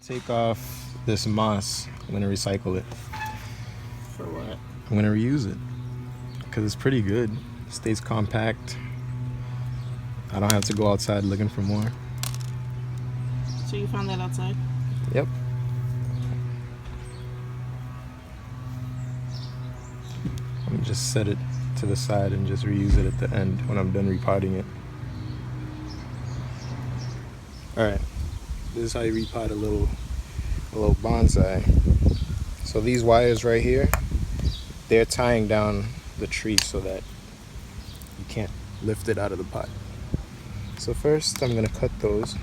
Take off this moss. I'm gonna recycle it. For what? I'm gonna reuse it because it's pretty good. It stays compact. I don't have to go outside looking for more. So you found that outside? Yep. I'm gonna just set it to the side and just reuse it at the end when I'm done repotting it. Alright, this is how you repot a little bonsai. So these wires right here, they're tying down the tree so that you can't lift it out of the pot. So first I'm gonna cut those.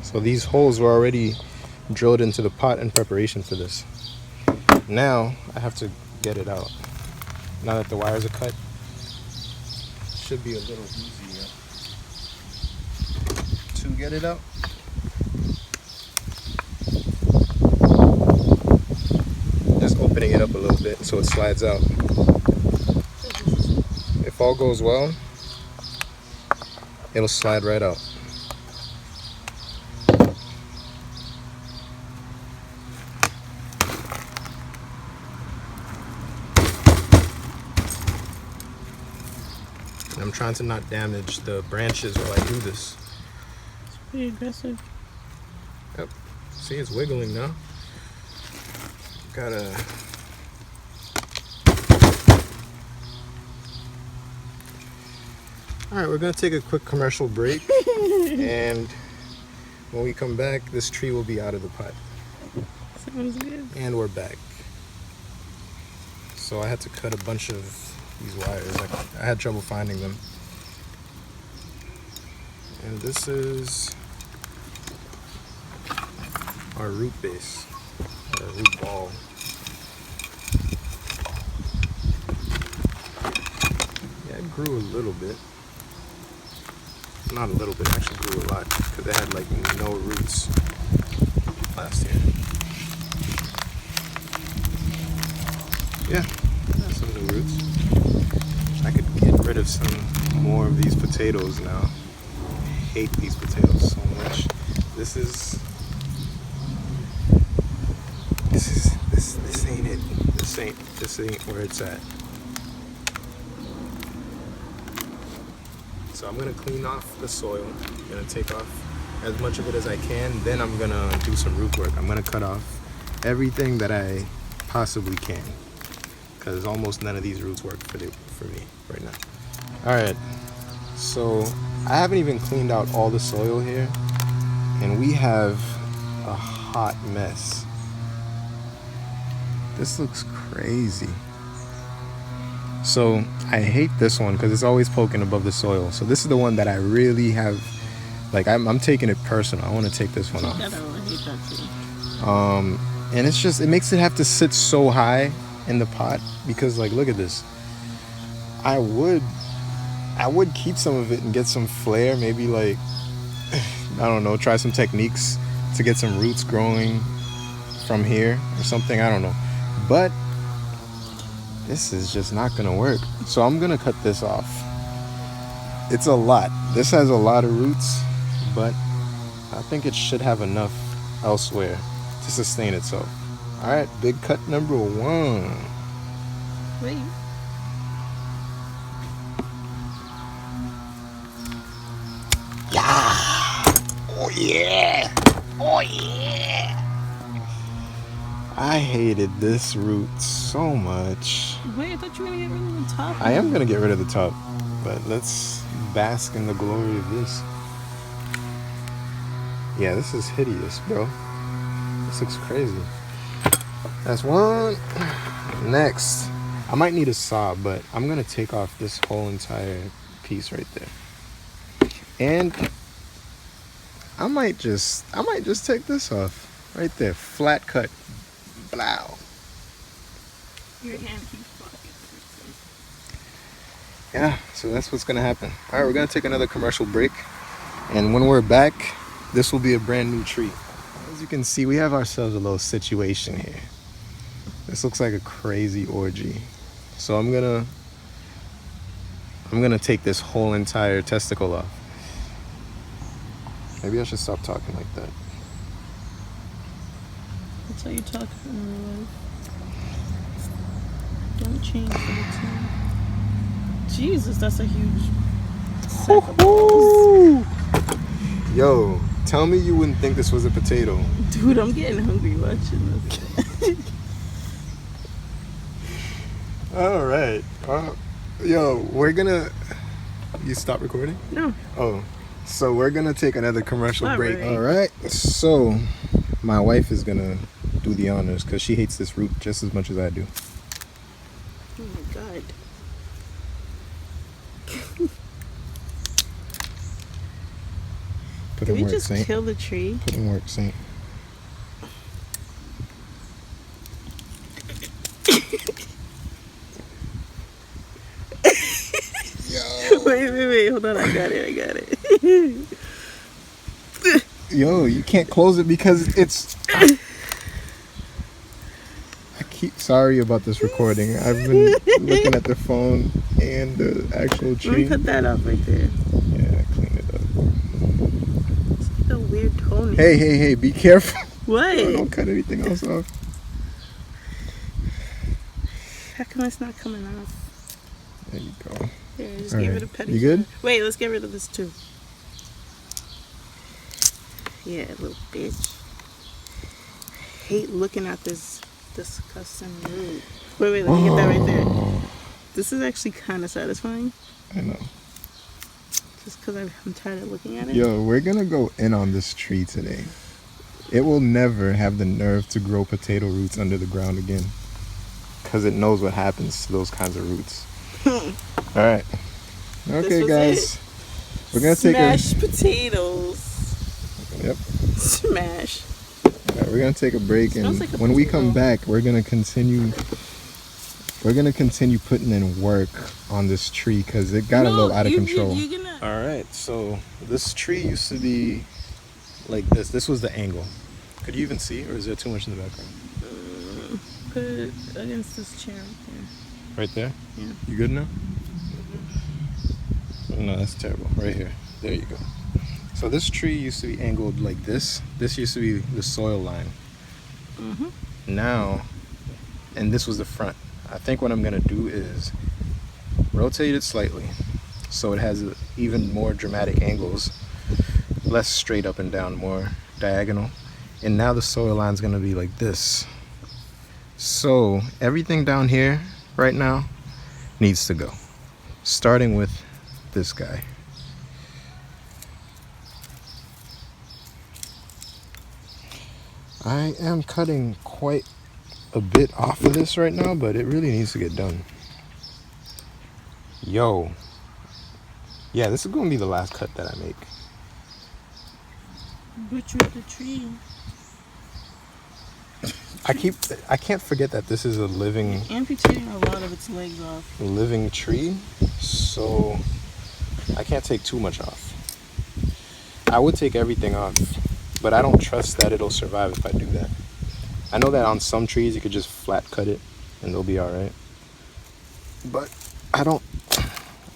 So these holes were already drilled into the pot in preparation for this. Now I have to get it out. Now that the wires are cut, it should be a little easier to get it out. Just opening it up a little bit so it slides out. If all goes well, it'll slide right out. And I'm trying to not damage the branches while I do this. It's pretty aggressive. Yep. See, it's wiggling now. Gotta... Alright, we're gonna take a quick commercial break. And when we come back, this tree will be out of the pot. Sounds good. And we're back. So I had to cut a bunch of these wires. I had trouble finding them. And this is our root base, our root ball. Yeah, it grew a little bit. Not a little bit, it actually grew a lot because it had like no roots last year. Yeah, some new roots. I could get rid of some more of these potatoes now. I hate these potatoes so much. This ain't it. This ain't where it's at. So I'm gonna clean off the soil. I'm gonna take off as much of it as I can. Then I'm gonna do some root work. I'm gonna cut off everything that I possibly can, because almost none of these roots work for me right now. All right, so I haven't even cleaned out all the soil here, and we have a hot mess. This looks crazy. So I hate this one because it's always poking above the soil. So this is the one that I really have, like I'm taking it personal. I want to take this one off. I hate that too. And it's just, it makes it have to sit so high in the pot because, like, look at this. I would keep some of it and get some flair, maybe, like, I don't know, try some techniques to get some roots growing from here or something, I don't know. But this is just not gonna work. So I'm gonna cut this off. It's a lot. This has a lot of roots, but I think it should have enough elsewhere to sustain itself. All right, big cut number one. Wait. Yeah. Oh yeah. Oh yeah. I hated this root so much. Wait, I thought you were gonna get rid of the top. I am gonna get rid of the top, but let's bask in the glory of this. Yeah, this is hideous, bro. This looks crazy. That's one. Next, I might need a saw, but I'm gonna take off this whole entire piece right there. And I might just take this off right there, flat cut. Blow. Your hand keeps fucking. Yeah, so that's what's gonna happen. All right, we're gonna take another commercial break, and when we're back, this will be a brand new tree. As you can see, we have ourselves a little situation here. This looks like a crazy orgy. So I'm gonna I'm gonna take this whole entire testicle off. Maybe I should stop talking like that. That's how you talk in real life. Don't change for the time. Jesus, that's a huge sack of balls. Yo, tell me you wouldn't think this was a potato. Dude, I'm getting hungry watching this. All right. Yo, we're gonna. You stop recording? No. Oh, so we're gonna take another commercial All break. right. All right. So, my wife is gonna do the honors because she hates this root just as much as I do. Oh my god. Put Did in we work, just Saint. kill the tree? Put in work, Saint. Wait. Hold on, I got it. Yo, you can't close it because it's. I keep sorry about this recording. I've been looking at the phone and the actual Let me tree. cut that off right there. Yeah, clean it up. It's like a weird tone. Hey, be careful. What? Yo, don't cut anything else off. How come it's not coming off? There you go. Here, just All get right. rid of petty. You good? Wait, let's get rid of this too. Yeah, little bitch. Hate looking at this disgusting root. Wait, let me get that right there. This is actually kind of satisfying. I know. Just because I'm tired of looking at it. Yo, we're gonna go in on this tree today. It will never have the nerve to grow potato roots under the ground again. Because it knows what happens to those kinds of roots. Alright. Okay, guys. We're gonna take Smashed potatoes. Yep. Smash. Alright, we're gonna take a break, and Smells like a when we come potato. back, we're gonna continue putting in work on this tree because it got a little out of control. Alright, so this tree used to be like this. This was the angle. Could you even see, or is there too much in the background? Put it against this chair right there. Right there? Yeah. You good now? No, that's terrible. Right here. There you go. So this tree used to be angled like this. This used to be the soil line. Now, and this was the front. I think what I'm gonna do is rotate it slightly so it has even more dramatic angles, less straight up and down, more diagonal. And now the soil line's gonna be like this. So everything down here right now needs to go, starting with this guy. I am cutting quite a bit off of this right now, but it really needs to get done. Yo. Yeah, this is going to be the last cut that I make. Butchered the tree. I can't forget that this is a living Amputating a lot of its legs off. tree, so I can't take too much off. I would take everything off, but I don't trust that it'll survive if I do that. I know that on some trees you could just flat cut it and they'll be all right, but I don't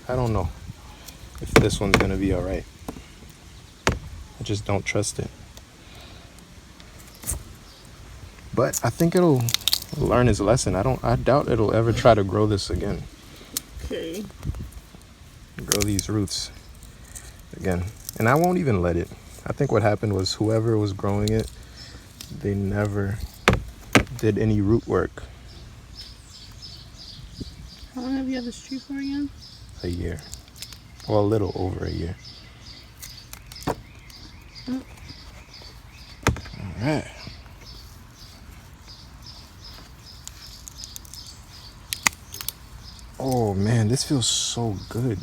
know if this one's gonna be all right. I just don't trust it. But I think it'll learn its lesson. I doubt it'll ever try to grow this again. Okay. Grow these roots again. And I won't even let it. I think what happened was whoever was growing it, they never did any root work. How long have you had this tree for again? A year. Well, a little over a year. All right. Oh man, this feels so good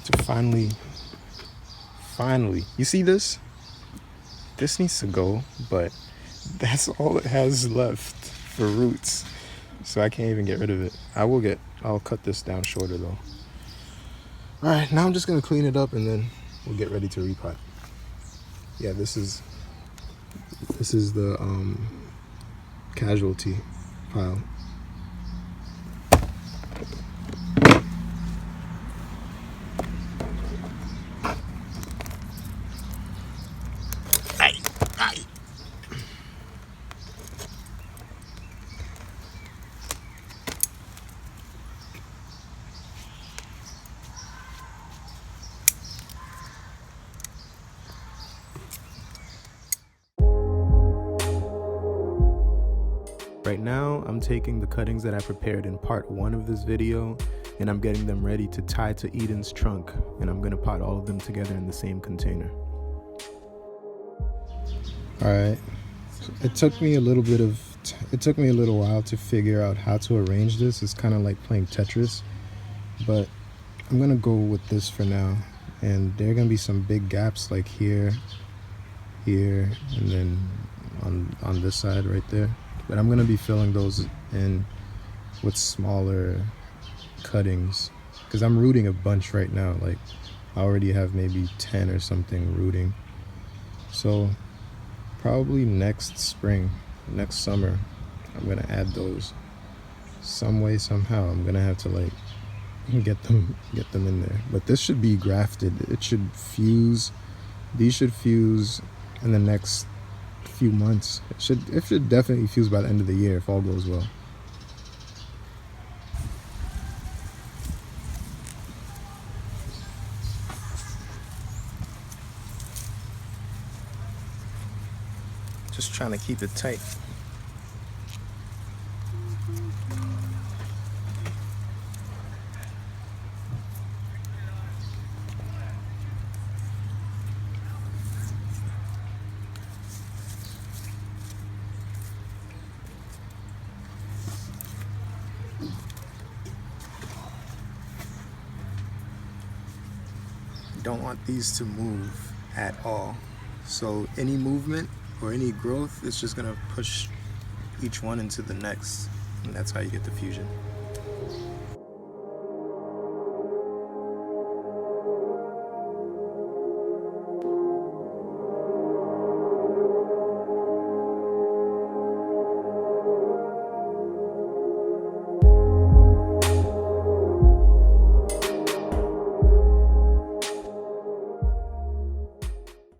to finally, you see this? This needs to go, but that's all it has left for roots. So I can't even get rid of it. I'll cut this down shorter though. All right, now I'm just gonna clean it up and then we'll get ready to repot. Yeah, this is the casualty pile. Right now, I'm taking the cuttings that I prepared in part 1 of this video, and I'm getting them ready to tie to Eden's trunk, and I'm gonna pot all of them together in the same container. Alright, it took me a little while to figure out how to arrange this. It's kind of like playing Tetris, but I'm gonna go with this for now. And there are gonna be some big gaps like here, and then on this side right there. But I'm gonna be filling those in with smaller cuttings because I'm rooting a bunch right now. Like I already have maybe 10 or something rooting. So probably next summer, I'm gonna add those some way, somehow. I'm gonna have to like get them in there. But this should be grafted. It should fuse. These should fuse in the next few months. It should definitely fuse by the end of the year if all goes well. Just trying to keep it tight. Don't want these to move at all. So any movement or any growth is just gonna push each one into the next, and that's how you get the fusion.